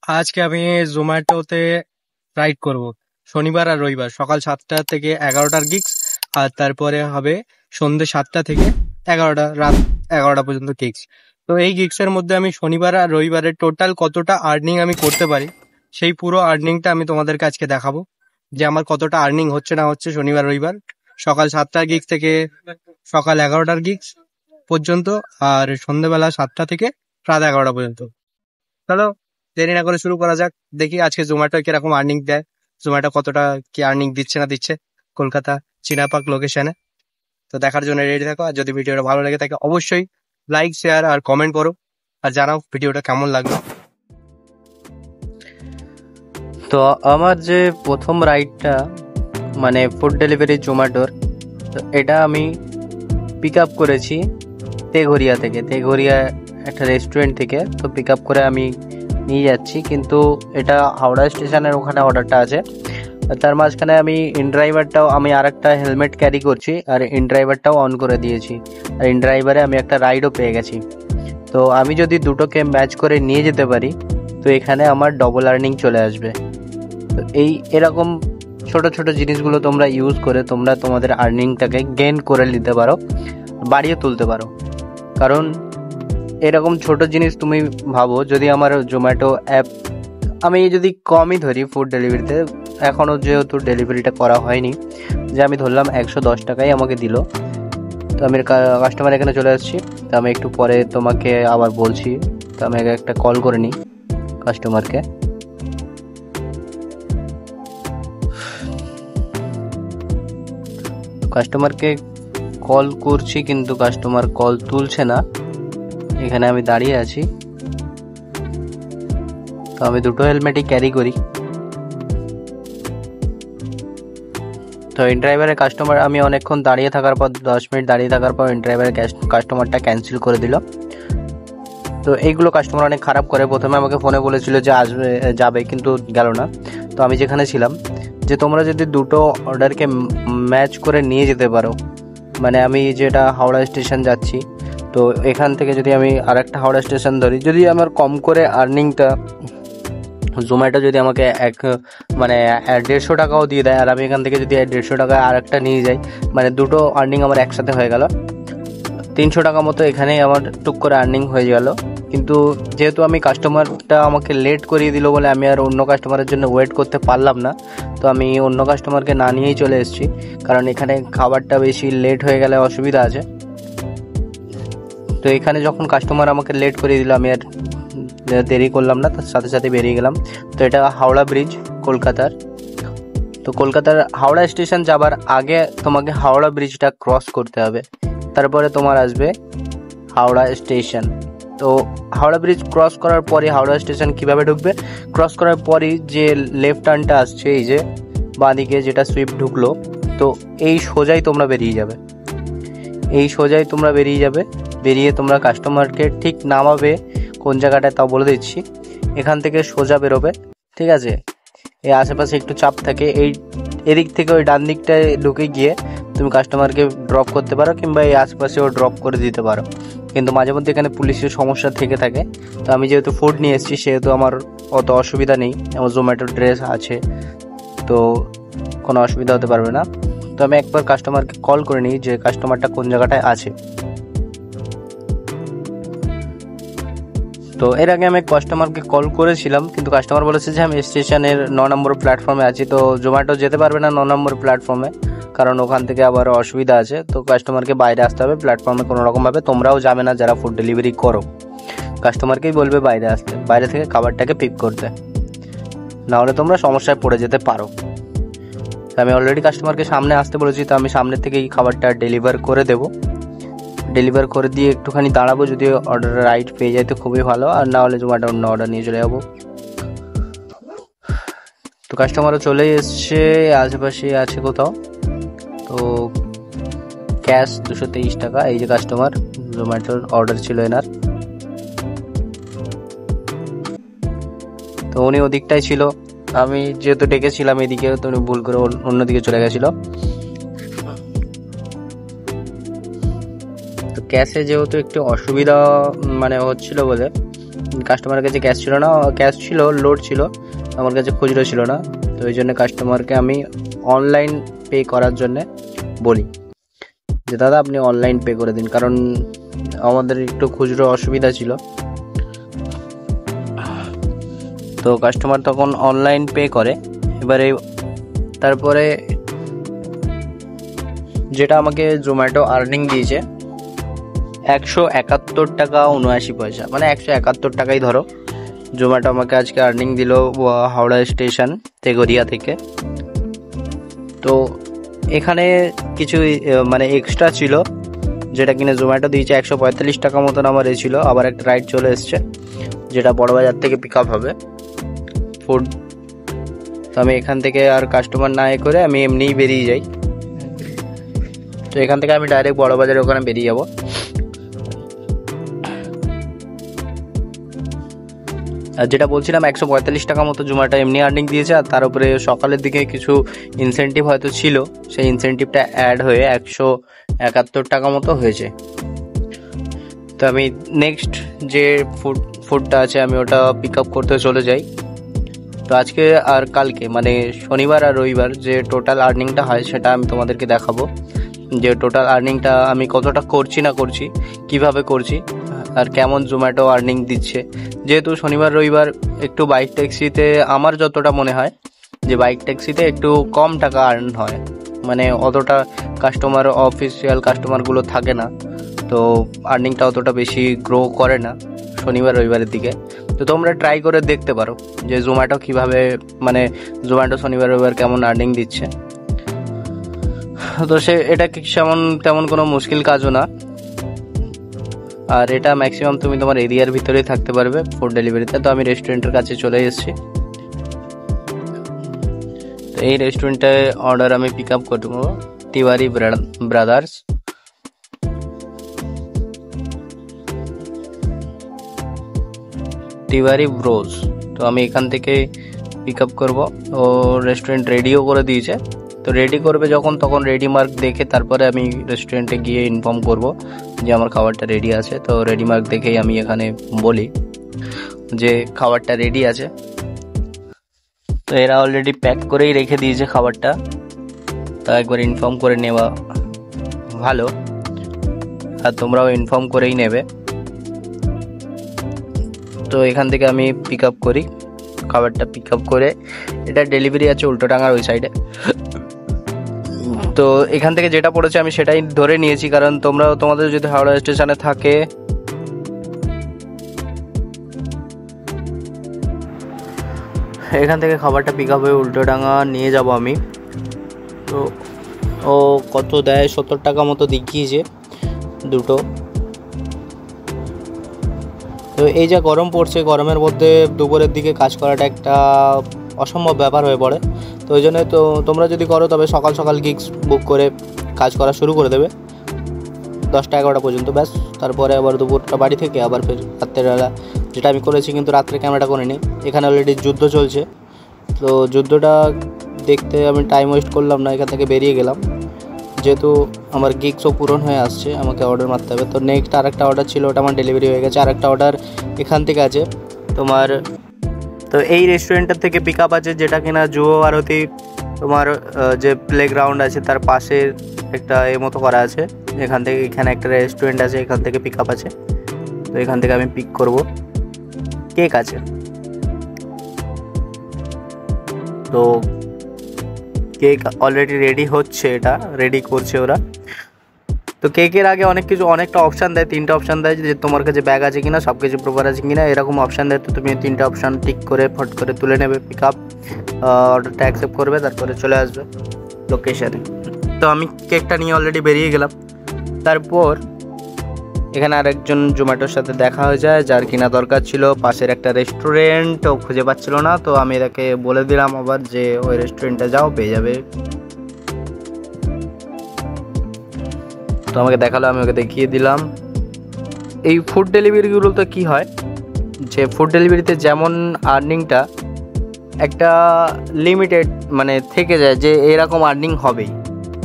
আজকে আমি জোম্যাটোতে রাইড করব। শনিবার আর রবিবার সকাল 7টা থেকে 11টার গিগস, আর তারপরে হবে সন্ধ্যে 7টা থেকে রাত 11টা পর্যন্ত গিগস। তো এই গিগসের মধ্যে আমি শনিবার আর রবিবারের টোটাল কতটা আর্নিং আমি করতে পারি, সেই পুরো আর্নিংটা আমি তোমাদেরকে আজকে দেখাবো, যে আমার কতটা আর্নিং হচ্ছে না হচ্ছে শনিবার রবিবার সকাল 7টার গিগস থেকে সকাল 11টার গিগস পর্যন্ত, আর সন্ধ্যেবেলা 7টা থেকে রাত 11টা পর্যন্ত। চলো দেরি না করে শুরু করা যাক। দেখি আজকে জোম্যাটো কিরকম আর্নিং দেয়, জোম্যাটো কতটা কি আর্নিং দিচ্ছে না দিচ্ছে কলকাতা চিনাপাক লোকেশনে। তো দেখার জন্য রেডি থাকো, আর যদি ভিডিওটা ভালো লেগে থাকে অবশ্যই লাইক শেয়ার আর কমেন্ট করো, আর জানাও ভিডিওটা কেমন লাগলো। তো আমার যে প্রথম রাইডটা মানে ফুড ডেলিভারি জোম্যাটোর, তো এটা আমি পিক আপ করেছি তেঘরিয়া থেকে, তেঘরিয়া একটা রেস্টুরেন্ট থেকে। তো পিক আপ করে আমি নিয়ে যাচ্ছি, কিন্তু এটা হাওড়া স্টেশনের ওখানে অর্ডারটা আছে। তার মাঝখানে আমি ইন ড্রাইভারটাও, আমি আর একটা হেলমেট ক্যারি করছি আর ইন ড্রাইভারটাও অন করে দিয়েছি, আর ইন ড্রাইভারে আমি একটা রাইডও পেয়ে গেছি। তো আমি যদি দুটোকে ম্যাচ করে নিয়ে যেতে পারি, তো এখানে আমার ডবল আর্নিং চলে আসবে। তো এরকম ছোট ছোট জিনিসগুলো তোমরা ইউজ করে তোমরা তোমাদের আর্নিংটাকে গেইন করে নিতে পারো, বাড়িয়ে তুলতে পারো। কারণ এরকম ছোট জিনিস তুমি ভাবো, যদি আমার জোম্যাটো অ্যাপ আমি যদি কমই ধরি ফুড ডেলিভারিতে, এখনও যেহেতু ডেলিভারিটা করা হয়নি, যে আমি ধরলাম 110 টাকাই আমাকে দিল, তো আমি কাস্টমার এখানে চলে আসছি। তো আমি একটু পরে তোমাকে আবার বলছি। তো আমি একটা কল করে নিই কাস্টমারকে। কাস্টমারকে কল করছি কিন্তু কাস্টমার কল তুলছে না। এখানে আমি দাঁড়িয়ে আছি। তো আমি দুটো হেলমেটই ক্যারি করি। তো ইন ড্রাইভারের কাস্টমার, আমি অনেকক্ষণ দাঁড়িয়ে থাকার পর 10 মিনিট দাঁড়িয়ে থাকার পর ইন ড্রাইভারের কাস্টমারটা ক্যান্সেল করে দিল। তো এইগুলো কাস্টমার অনেক খারাপ করে। প্রথমে আমাকে ফোনে বলেছিল যে আসবে, যাবে, কিন্তু গেল না। তো আমি যেখানে ছিলাম, যে তোমরা যদি দুটো অর্ডারকে ম্যাচ করে নিয়ে যেতে পারো, মানে আমি যেটা হাওড়া স্টেশন যাচ্ছি, তো এখান থেকে যদি আমি আর একটা হাওড়া স্টেশন ধরি, যদি আমার কম করে আর্নিংটা জোম্যাটো যদি আমাকে মানে 150 টাকাও দিয়ে দেয়, আর আমি এখান থেকে যদি 150 টাকায় আর একটা নিয়ে যাই, মানে দুটো আর্নিং আমার একসাথে হয়ে গেল। 300 টাকা মতো এখানেই আমার টুক করে আর্নিং হয়ে গেল। কিন্তু যেহেতু আমি কাস্টমারটা আমাকে লেট করিয়ে দিল বলে আমি আর অন্য কাস্টমারের জন্য ওয়েট করতে পারলাম না। তো আমি অন্য কাস্টমারকে না নিয়েই চলে এসেছি, কারণ এখানে খাবারটা বেশি লেট হয়ে গেলে অসুবিধা আছে। তো এখানে যখন কাস্টমার আমাকে লেট করিয়ে দিল, আমি আর দেরি করলাম না, তার সাথে সাথে বেরিয়ে গেলাম। তো এটা হাওড়া ব্রিজ কলকাতার। তো কলকাতার হাওড়া স্টেশন যাবার আগে তোমাকে হাওড়া ব্রিজটা ক্রস করতে হবে, তারপরে তোমার আসবে হাওড়া স্টেশন। তো হাওড়া ব্রিজ ক্রস করার পরে হাওড়া স্টেশন কিভাবে ঢুকবে, ক্রস করার পরই যে লেফট টার্নটা আসছে, এই যে বাঁদিকে যেটা সুইফট ঢুকলো, তো এই সোজাই তোমরা বেরিয়ে যাবে, বেরিয়ে তোমরা কাস্টমারকে ঠিক নামাবে কোন জায়গাটায় তাও বলে দিচ্ছি। এখান থেকে সোজা বেরোবে, ঠিক আছে? এই আশেপাশে একটু চাপ থাকে, এদিক থেকে ওই ডান দিকটায় ঢুকে গিয়ে তুমি কাস্টমারকে ড্রপ করতে পারো, কিংবা এই আশেপাশেও ড্রপ করে দিতে পারো। কিন্তু মাঝে মধ্যে এখানে পুলিশের সমস্যা থেকে থাকে। তো আমি যেহেতু ফুড নিয়ে এসেছি, সেহেতু আমার অত অসুবিধা নেই, আমার জোম্যাটো ড্রেস আছে, তো কোনো অসুবিধা হতে পারবে না। তো আমি একবার কাস্টমারকে কল করে নিই যে কাস্টমারটা কোন জায়গাটায় আছে। তো এর আগে আমি কাস্টমারকে কল করেছিলাম, কিন্তু কাস্টমার বলেছে যে আমি স্টেশনের 9 নম্বর প্ল্যাটফর্মে আছি। তো জোম্যাটো যেতে পারবে না 9 নম্বর প্ল্যাটফর্মে, কারণ ওখান থেকে আবার অসুবিধা আছে। তো কাস্টমারকে বাইরে আসতে হবে প্ল্যাটফর্মে কোনো রকমভাবে। তোমরাও যাবে না যারা ফুড ডেলিভারি করো, কাস্টমারকেই বলবে বাইরে আসতে, বাইরে থেকে খাবারটাকে পিক করতে, নাহলে তোমরা সমস্যায় পড়ে যেতে পারো। আমি অলরেডি কাস্টমারকে সামনে আসতে বলেছি, তো আমি সামনে থেকে এই খাবারটা ডেলিভার করে দেবো। ডেলিভার করে দিয়ে একটুখানি দাঁড়াবো, যদি অর্ডার রাইট পেয়ে যায় তো খুবই ভালো, আর না হলে জোম্যাটো অন্য অর্ডার নিয়ে চলে যাবো। তো কাস্টমারও চলে এসছে, আশেপাশে আছে কোথাও। তো ক্যাশ 223 টাকা, এই যে কাস্টমার, জোম্যাটোর অর্ডার ছিল এনার। তো উনি ওদিকটাই ছিল, আমি যেহেতু ডেকেছিলাম এদিকে, তো উনি ভুল করে অন্যদিকে চলে গেছিল। তো ক্যাশে যেহেতু একটু অসুবিধা মানে হচ্ছিল বলে, কাস্টমারের কাছে ক্যাশ ছিল না, ক্যাশ ছিল, লোড ছিল, আমার কাছে খুচরো ছিল না। তো ওই জন্য কাস্টমারকে আমি অনলাইন পে করার জন্য বলি যে দাদা আপনি অনলাইন পে করে দিন, কারণ আমাদের একটু খুচরো অসুবিধা ছিল। তো কাস্টমার তখন অনলাইন পে করে। এবারে তারপরে যেটা আমাকে জোম্যাটো আর্নিং দিয়েছে 171 টাকা 79 পয়সা, মানে 171 টাকাই ধরো জোম্যাটো আমাকে আজকে আর্নিং দিল হাওড়া স্টেশন তেঘরিয়া থেকে। তো এখানে কিছু মানে এক্সট্রা ছিল, যেটা কিনা জোম্যাটো দিয়েছে 145 টাকা মতন আমার ছিল। আবার একটা রাইড চলে এসছে যেটা বড়বাজার থেকে পিক আপ হবে ফুড। তো আমি এখান থেকে আর কাস্টমার না করে আমি এমনিই বেরিয়ে যাই। তো এখান থেকে আমি ডাইরেক্ট বড়বাজারের ওখানে বেরিয়ে যাব। আর যেটা বলছিলাম 145 টাকা মতো জোম্যাটো এমনি আর্নিং দিয়েছে, আর তার উপরে সকালের দিকে কিছু ইনসেন্টিভ হয়তো ছিল, সেই ইনসেন্টিভটা অ্যাড হয়ে 171 টাকা মতো হয়েছে। তো আমি নেক্সট যে ফুডটা আছে আমি ওটা পিক আপ করতে চলে যাই। তো আজকে আর কালকে মানে শনিবার আর রবিবার যে টোটাল আর্নিংটা হয় সেটা আমি তোমাদেরকে দেখাবো, যে টোটাল আর্নিংটা আমি কতটা করছি না করছি, কিভাবে করছি, আর কেমন জোম্যাটো আর্নিং দিচ্ছে। যেহেতু শনিবার রবিবার একটু বাইক ট্যাক্সিতে আমার যতটা মনে হয় যে বাইক ট্যাক্সিতে একটু কম টাকা আর্ন হয়, মানে অতটা কাস্টমার অফিসিয়াল কাস্টমারগুলো থাকে না, তো আর্নিংটা অতটা বেশি গ্রো করে না শনিবার রবিবারের দিকে। তো তোমরা ট্রাই করে দেখতে পারো যে জোম্যাটো কীভাবে, মানে জোম্যাটো শনিবার রবিবার কেমন আর্নিং দিচ্ছে। তো এটা তেমন কোনো মুশকিল কাজও না, আর এটা ম্যাক্সিমাম তুমি তোমার এরিয়ার ভিতরেই থাকতে পারবে ফুড ডেলিভারিতে। তো আমি রেস্টুরেন্টের কাছে চলে এসেছি। তো এই রেস্টুরেন্টে অর্ডার আমি পিক আপ করবো তিওয়ারি ব্রাদার্স। তিওয়ারি ব্রোজ। তো আমি এখান থেকে পিক আপ করবো। ও রেস্টুরেন্ট রেডিও করে দিয়েছে, তো রেডি করবে যখন তখন রেডি মার্ক দেখে তারপরে আমি রেস্টুরেন্টে গিয়ে ইনফর্ম করব যে আমার খাবারটা রেডি আছে। তো রেডি মার্ক দেখেই আমি এখানে বলি যে খাবারটা রেডি আছে। তো এরা অলরেডি প্যাক করেই রেখে দিয়েছে খাবারটা, তা একবার ইনফর্ম করে নেওয়া ভালো, আর তোমরাও ইনফর্ম করেই নেবে। তো এখান থেকে আমি পিক আপ করি খাবারটা। পিক আপ করে এটা ডেলিভারি আছে উল্টোডাঙার ওই সাইডে। তো এখান থেকে যেটা পড়েছে আমি সেটাই ধরে নিয়েছি, কারণ তোমাদের যদি হাওড়া স্টেশনে থাকে এখান থেকে খাবারটা পিক আপ হয়ে উল্টোডাঙা নিয়ে যাব আমি। তো ও কত দেয় 70 টাকা মতো দেখিয়েছে দুটো। তো এই যা গরম পড়ছে, গরমের মধ্যে দুপুরের দিকে কাজ করাটা একটা অসম্ভব ব্যাপার হয়ে পড়ে। তো ওই জন্য তো তোমরা যদি করো তবে সকাল সকাল গিগস বুক করে কাজ করা শুরু করে দেবে 10টা 11টা পর্যন্ত, ব্যাস। তারপরে আবার দুপুরটা বাড়ি থেকে আবার ফের রাত্রেবেলা, যেটা আমি করেছি, কিন্তু রাত্রে ক্যামেরাটা করিনি। এখানে অলরেডি যুদ্ধ চলছে, তো যুদ্ধটা দেখতে আমি টাইম ওয়েস্ট করলাম না, এখান থেকে বেরিয়ে গেলাম। যেহেতু আমার গিগসও পূরণ হয়ে আসছে, আমাকে অর্ডার মারতে হবে। তো নেক্সট আরেকটা অর্ডার ছিল, ওটা আমার ডেলিভারি হয়ে গেছে। আরেকটা অর্ডার এখান থেকে আছে তোমার। তো এই রেস্টুরেন্টের থেকে পিক আপ আছে, যেটা কিনা যুব ভারতী তোমার যে প্লেগ্রাউন্ড আছে তার পাশে একটা মতো করা আছে। এখানে একটা রেস্টুরেন্ট আছে, এখান থেকে পিক আপ আছে। তো এখান থেকে আমি পিক করব। কেক আছে, তো কেক অলরেডি রেডি হচ্ছে, এটা রেডি করছে ওরা। তো কেকের আগে অনেকটা অপশান দেয়, 3টা অপশান দেয় যে তোমার কাছে ব্যাগ আছে কিনা, সব কিছু প্রপার আছে কিনা, এরকম অপশান দেয়। তো তুমি 3টা অপশান টিক করে ফট করে তুলে নেবে পিক আপ, অর্ডারটা অ্যাকসেপ্ট করবে, তারপরে চলে আসবে লোকেশানে। তো আমি কেকটা নিয়ে অলরেডি বেরিয়ে গেলাম। তারপর এখানে আরেকজন জোম্যাটোর সাথে দেখা হয়ে যায়, যার কিনা দরকার ছিল পাশের একটা রেস্টুরেন্ট, ও খুঁজে পাচ্ছিল না। তো আমি এটাকে বলে দিলাম আবার যে ওই রেস্টুরেন্টে যাও, পেয়ে যাবে। তো আমাকে দেখালো, আমি ওকে দেখিয়ে দিলাম। এই ফুড ডেলিভারিগুলোতে কি হয় যে ফুড ডেলিভারিতে যেমন আর্নিংটা একটা লিমিটেড মানে থেকে যায় যে এরকম আর্নিং হবেই,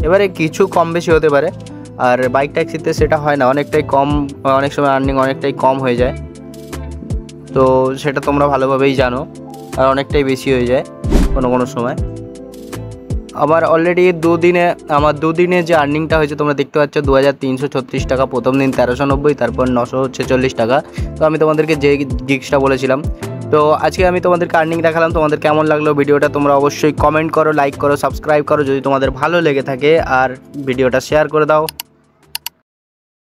এবারে কিছু কম বেশি হতে পারে। আর বাইক ট্যাক্সিতে সেটা হয় না, অনেকটাই কম, অনেক সময় আর্নিং অনেকটাই কম হয়ে যায়। তো তো সেটা তোমরা ভালোভাবেই জানো, আর অনেকটাই বেশি হয়ে যায় কোনো সময়। আমার অলরেডি আমার দুদিনে যে আর্নিংটা হয়েছে তোমরা দেখতে পাচ্ছ, 2336 টাকা। প্রথম দিন 1390, তারপর 946 টাকা। তো আমি তোমাদেরকে যে গিগসটা বলেছিলাম, তো আজকে আমি তোমাদেরকে আর্নিং দেখালাম। তোমাদের কেমন লাগলো ভিডিওটা তোমরা অবশ্যই কমেন্ট করো, লাইক করো, সাবস্ক্রাইব করো যদি তোমাদের ভালো লেগে থাকে, আর ভিডিওটা শেয়ার করে দাও।